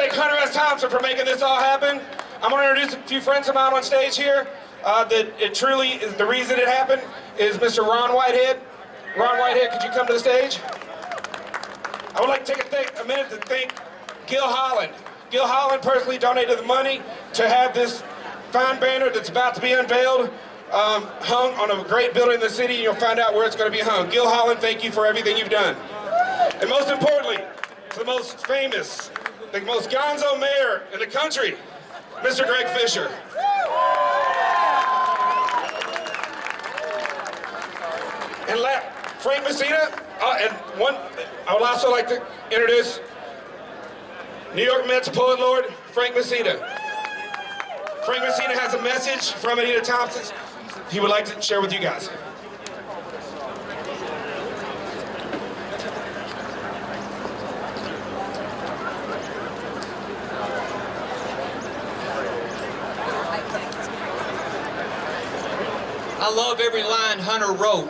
thank Hunter S. Thompson for making this all happen. I'm going to introduce a few friends of mine on stage here. That it truly is the reason it happened is Mr. Ron Whitehead. Ron Whitehead, could you come to the stage? I would like to take a minute to thank Gill Holland. Gill Holland personally donated the money to have this fine banner that's about to be unveiled hung on a great building in the city, and you'll find out where it's going to be hung. Gill Holland, thank you for everything you've done. And most importantly, to the most famous, the most gonzo mayor in the country, Mr. Greg Fischer. And Frank Messina, I would also like to introduce New York Mets poet laureate, Frank Messina. Frank Messina has a message from Anita Thompson he would like to share with you guys. I love every line Hunter wrote.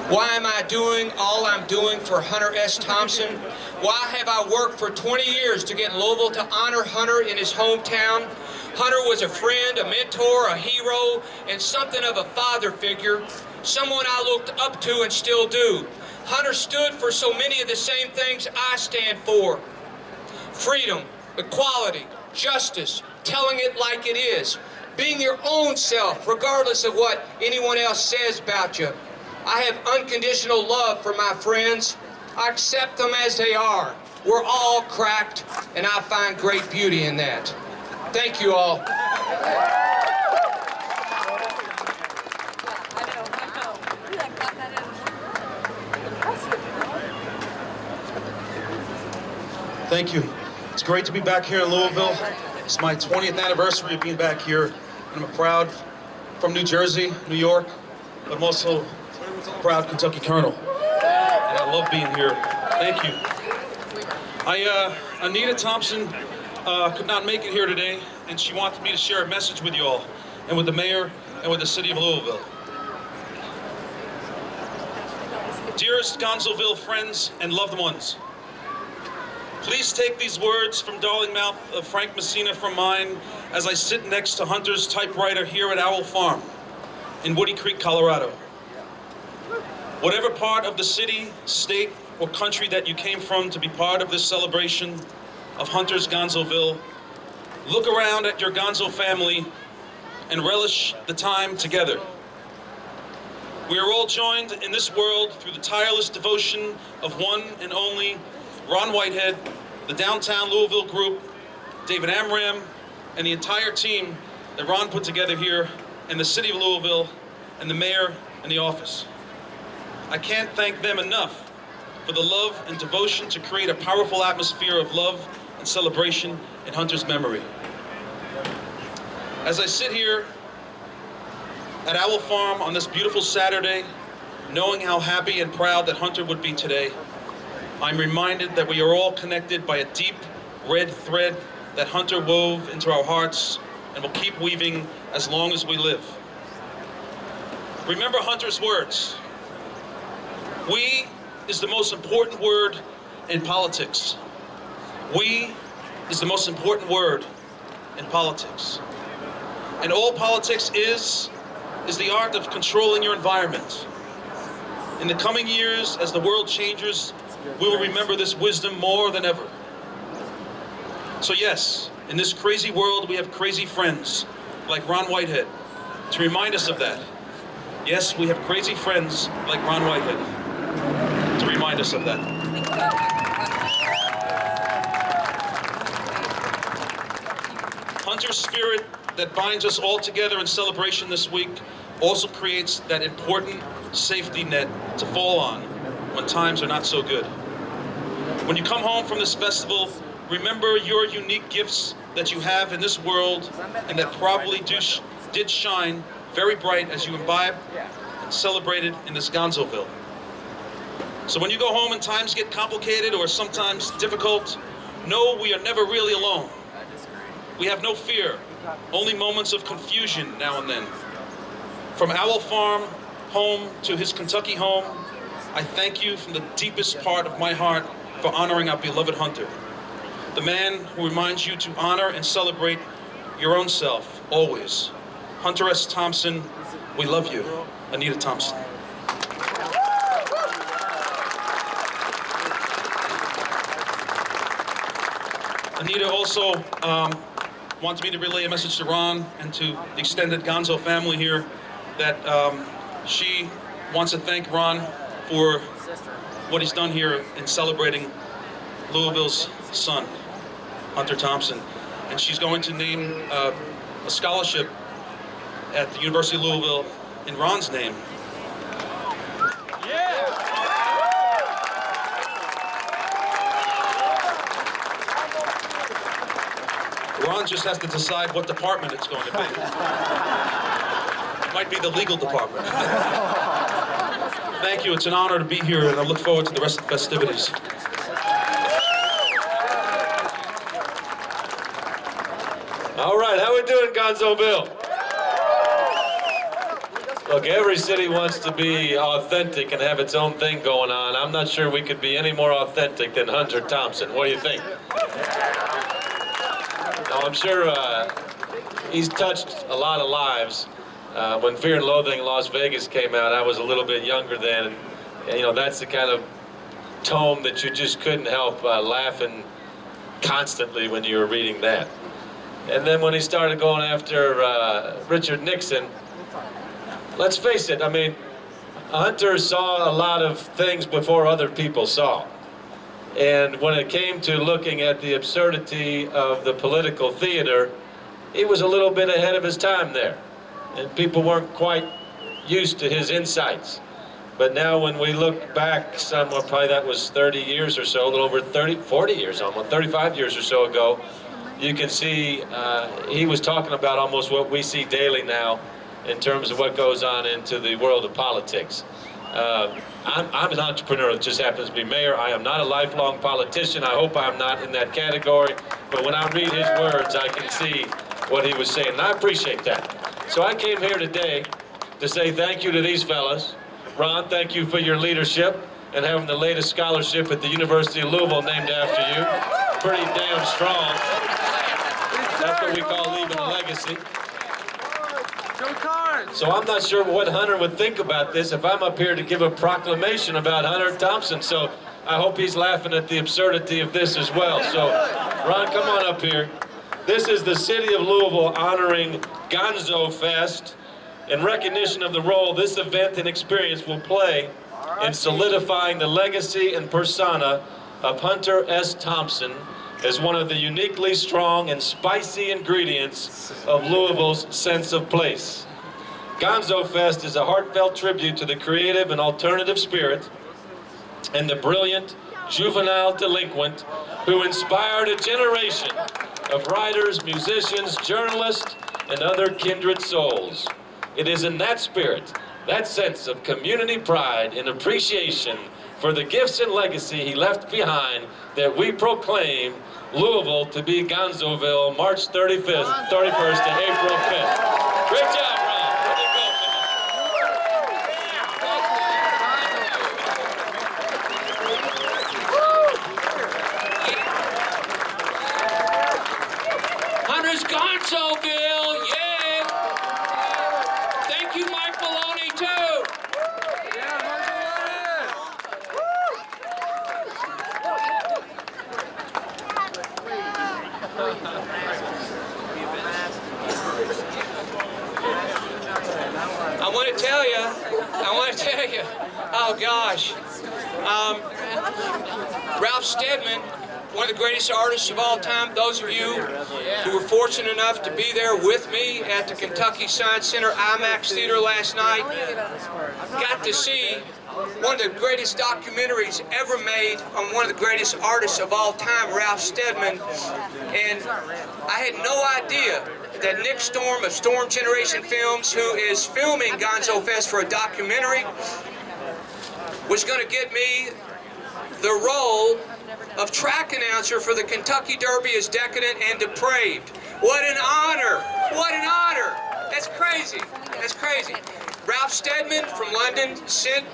Why am I doing all I'm doing for Hunter S. Thompson? Why have I worked for 20 years to get Louisville to honor Hunter in his hometown? Hunter was a friend, a mentor, a hero, and something of a father figure, someone I looked up to and still do. Hunter stood for so many of the same things I stand for. Freedom, equality, justice, telling it like it is, being your own self, regardless of what anyone else says about you. I have unconditional love for my friends. I accept them as they are. We're all cracked, and I find great beauty in that. Thank you all. Thank you. It's great to be back here in Louisville. It's my 20th anniversary of being back here, and I'm proud from New Jersey, New York, but I'm also a proud Kentucky Colonel. And I love being here. Thank you. Anita Thompson could not make it here today, and she wanted me to share a message with you all, and with the mayor, and with the city of Louisville. Dearest Gonzoville friends and loved ones, please take these words from darling mouth of Frank Messina from mine as I sit next to Hunter's typewriter here at Owl Farm in Woody Creek, Colorado. Whatever part of the city, state, or country that you came from to be part of this celebration of Hunter's Gonzoville, look around at your Gonzo family and relish the time together. We are all joined in this world through the tireless devotion of one and only Ron Whitehead, the downtown Louisville group, David Amram, and the entire team that Ron put together here in the city of Louisville, and the mayor and the office. I can't thank them enough for the love and devotion to create a powerful atmosphere of love and celebration in Hunter's memory. As I sit here at Owl Farm on this beautiful Saturday, knowing how happy and proud that Hunter would be today, I'm reminded that we are all connected by a deep red thread that Hunter wove into our hearts and will keep weaving as long as we live. Remember Hunter's words. We is the most important word in politics. We is the most important word in politics. And all politics is the art of controlling your environment. In the coming years, as the world changes, we will remember this wisdom more than ever. So yes, in this crazy world, we have crazy friends like Ron Whitehead to remind us of that. Yes, we have crazy friends like Ron Whitehead to remind us of that. Hunter's spirit that binds us all together in celebration this week also creates that important safety net to fall on when times are not so good. When you come home from this festival, remember your unique gifts that you have in this world and that probably did shine very bright as you imbibed and celebrated in this Gonzoville. So when you go home and times get complicated or sometimes difficult, know we are never really alone. We have no fear, only moments of confusion now and then. From Owl Farm home to his Kentucky home, I thank you from the deepest part of my heart for honoring our beloved Hunter. The man who reminds you to honor and celebrate your own self, always. Hunter S. Thompson, we love you. Anita Thompson. Anita also wanted me to relay a message to Ron and to the extended Gonzo family here that she wants to thank Ron for what he's done here in celebrating Louisville's son, Hunter Thompson. And she's going to name a scholarship at the University of Louisville in Ron's name. Ron just has to decide what department it's going to be. It might be the legal department. Thank you, it's an honor to be here, and I look forward to the rest of the festivities. All right, how we doing, Gonzoville? Look, every city wants to be authentic and have its own thing going on. I'm not sure we could be any more authentic than Hunter Thompson. What do you think? Now, I'm sure he's touched a lot of lives. When Fear and Loathing in Las Vegas came out, I was a little bit younger then. And, you know, that's the kind of tome that you just couldn't help laughing constantly when you were reading that. And then when he started going after Richard Nixon, let's face it, I mean, Hunter saw a lot of things before other people saw. And when it came to looking at the absurdity of the political theater, he was a little bit ahead of his time there. And people weren't quite used to his insights. But now when we look back somewhere, probably that was 30 years or so, a little over 40 years almost, 35 years or so ago, you can see he was talking about almost what we see daily now in terms of what goes on into the world of politics. I'm an entrepreneur that just happens to be mayor. I am not a lifelong politician. I hope I'm not in that category. But when I read his words, I can see what he was saying, and I appreciate that. So I came here today to say thank you to these fellas. Ron, thank you for your leadership and having the latest scholarship at the University of Louisville named after you. Pretty damn strong. That's what we call leaving a legacy. So I'm not sure what Hunter would think about this if I'm up here to give a proclamation about Hunter Thompson. So I hope he's laughing at the absurdity of this as well. So Ron, come on up here. This is the City of Louisville honoring GonzoFest in recognition of the role this event and experience will play in solidifying the legacy and persona of Hunter S. Thompson as one of the uniquely strong and spicy ingredients of Louisville's sense of place. GonzoFest is a heartfelt tribute to the creative and alternative spirit and the brilliant juvenile delinquent who inspired a generation of writers, musicians, journalists, and other kindred souls. It is in that spirit, that sense of community pride and appreciation for the gifts and legacy he left behind that we proclaim Louisville to be Gonzoville, March 31st to April 5th. Great job, Ron. Way to go, Hunter's Gonzoville, yeah! Thank you, Mike Maloney, too! I want to tell you, oh gosh, Ralph Steadman, one of the greatest artists of all time. Those of you who were fortunate enough to be there with me at the Kentucky Science Center IMAX Theater last night, got to see one of the greatest documentaries ever made on one of the greatest artists of all time, Ralph Steadman. And I had no idea that Nick Storm of Storm Generation Films, who is filming GonzoFest for a documentary, was going to get me the role of track announcer for the Kentucky Derby as Decadent and Depraved. What an honor! What an honor! That's crazy. That's crazy. Ralph Steadman from London sent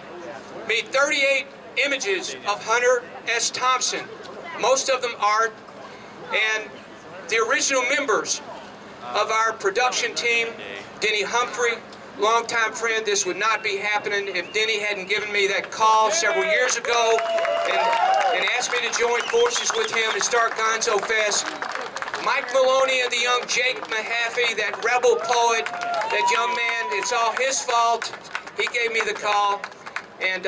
me 38 images of Hunter S. Thompson, most of them art, and the original members of our production team, Dennie Humphry, longtime friend. This would not be happening if Dennie hadn't given me that call several years ago and asked me to join forces with him and start GonzoFest. Mike Maloney and the young Jake Mahaffey, that rebel poet, that young man, it's all his fault. He gave me the call, and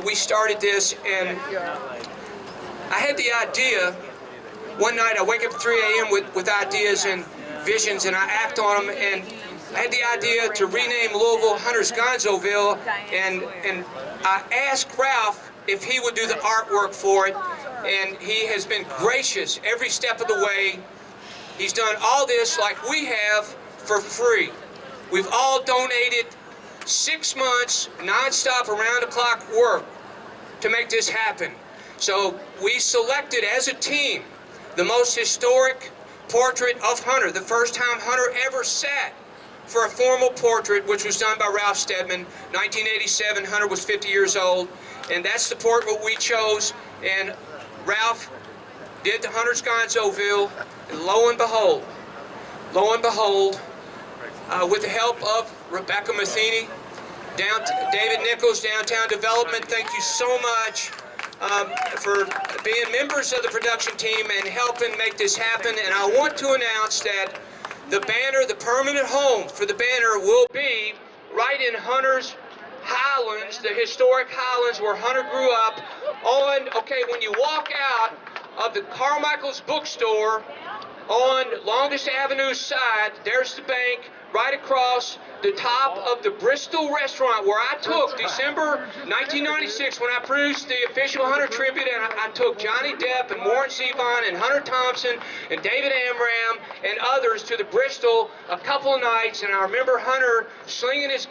we started this, and I had the idea. One night I wake up at 3 a.m. with ideas and visions, and I act on them, and I had the idea to rename Louisville Hunter's Gonzoville, and I asked Ralph if he would do the artwork for it, and he has been gracious every step of the way. He's done all this like we have for free. We've all donated 6 months, non-stop, around-the-clock work to make this happen. So we selected as a team the most historic portrait of Hunter, the first time Hunter ever sat for a formal portrait, which was done by Ralph Steadman, 1987. Hunter was 50 years old, and that's the portrait we chose. And Ralph did the Hunter's Gonzoville, and lo and behold, with the help of Rebecca Matheny, David Nichols, Downtown Development, thank you so much for being members of the production team and helping make this happen. And I want to announce that the banner, the permanent home for the banner, will be right in Hunter's Highlands, the historic Highlands where Hunter grew up. When you walk out of the Carmichael's bookstore on Longest Avenue side, there's the bank. Right across the top of the Bristol restaurant where I took December 1996 when I produced the official Hunter tribute, and I took Johnny Depp and Warren Zevon and Hunter Thompson and David Amram and others to the Bristol a couple of nights, and I remember Hunter slinging his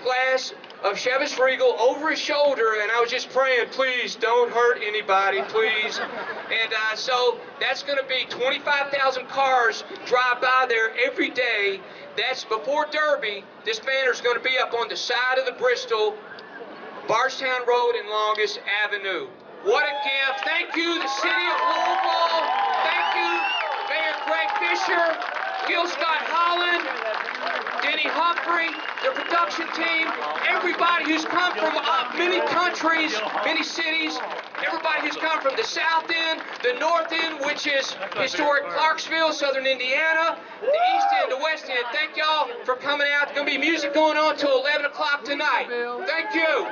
glass of Chivas Regal over his shoulder, and I was just praying, please don't hurt anybody, please. And so that's going to be 25,000 cars drive by there every day. That's before Derby. This banner's going to be up on the side of the Bristol, Bardstown Road and Longest Avenue. What a gift. Thank you, the city of Louisville. Thank you, Mayor Greg Fischer, Gill Holland, Dennie Humphry, the production team, everybody who's come from many countries, many cities, everybody who's come from the south end, the north end, which is historic Clarksville, southern Indiana, the east end, the west end. Thank y'all for coming out. There's going to be music going on till 11 o'clock tonight. Thank you.